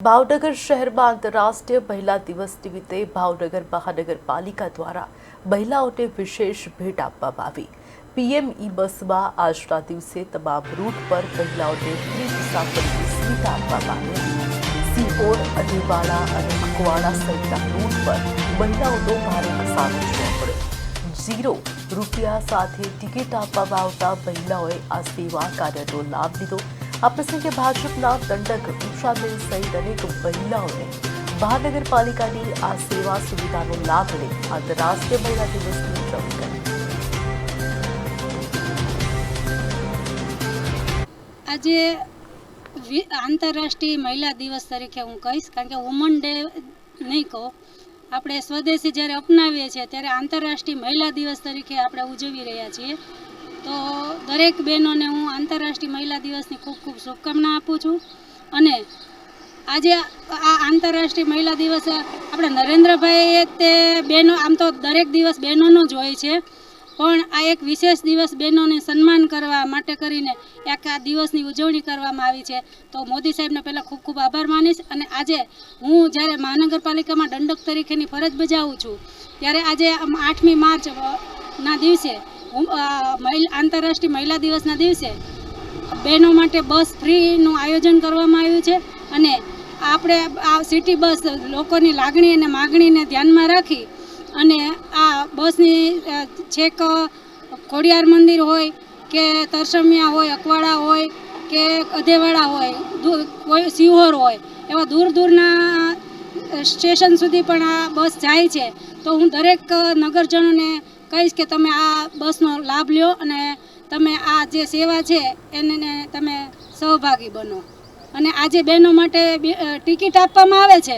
ભાવનગર શહેરમાં આંતરરાષ્ટ્રીય મહિલા દિવસ નિમિત્તે ભાવનગર મહાનગરપાલિકા દ્વારા મહિલાઓને વિશેષ ભેટ આપવામાં આવી। પીએમ ઈ બસમાં આજના દિવસે તમામ રૂટ પર મહિલાઓને ફ્રી મુસાફરીની સુવિધા આપવામાં આવી। સિહોર, અઢેવાડા અને કુવાડા સહિતના રૂટ પર મહિલાઓનો ભારે ઘસારો જોવા મળ્યો। 0 રૂપિયા સાથે ટિકિટ આપવામાં આવતા મહિલાઓએ આ સેવા કાર્યનો લાભ લીધો। આ પ્રસંગે ભાજપના દંડક ઉષાબેન સહિત અનેક મહિલાઓને મહાનગરપાલિકાની આ સેવા સુવિધાનો લાભ લઈ આંતરરાષ્ટ્રીય મહિલા દિવસની ઉજવણી કરી। આજે આંતરરાષ્ટ્રીય મહિલા દિવસ તરીકે હું કહીશ, કારણ કે વુમન ડે નહીં કહું, આપણે સ્વદેશી જ્યારે અપનાવીએ છીએ ત્યારે આંતરરાષ્ટ્રીય મહિલા દિવસ તરીકે આપણે ઉજવી રહ્યા છીએ। તો દરેક બહેનોને હું આંતરરાષ્ટ્રીય મહિલા દિવસની ખૂબ ખૂબ શુભકામના આપું છું। અને આજે આ આંતરરાષ્ટ્રીય મહિલા દિવસ આપણે નરેન્દ્રભાઈએ તે બહેનો, આમ તો દરેક દિવસ બહેનોનો જ હોય છે, પણ આ એક વિશેષ દિવસ બહેનોને સન્માન કરવા માટે કરીને એક આ દિવસની ઉજવણી કરવામાં આવી છે। તો મોદી સાહેબને પહેલાં ખૂબ ખૂબ આભાર માનીશ। અને આજે હું જ્યારે મહાનગરપાલિકામાં દંડક તરીકેની ફરજ બજાવું છું ત્યારે આજે 8મી માર્ચના દિવસે આંતરરાષ્ટ્રીય મહિલા દિવસના દિવસે બહેનો માટે બસ ફ્રીનું આયોજન કરવામાં આવ્યું છે। અને આપણે આ સિટી બસ લોકોની લાગણી અને માગણીને ધ્યાનમાં રાખી અને આ બસની છેક ખોડિયાર મંદિર હોય કે તરસમિયા હોય, અકવાડા હોય કે અધેવાડા હોય, કોઈ સિહોર હોય, એવા દૂર દૂરના સ્ટેશન સુધી પણ આ બસ જાય છે। તો હું દરેક નગરજનોને કહીશ કે તમે આ બસનો લાભ લ્યો અને તમે આ જે સેવા છે એને તમે સહભાગી બનો। અને આજે બહેનો માટે ટિકિટ આપવામાં આવે છે,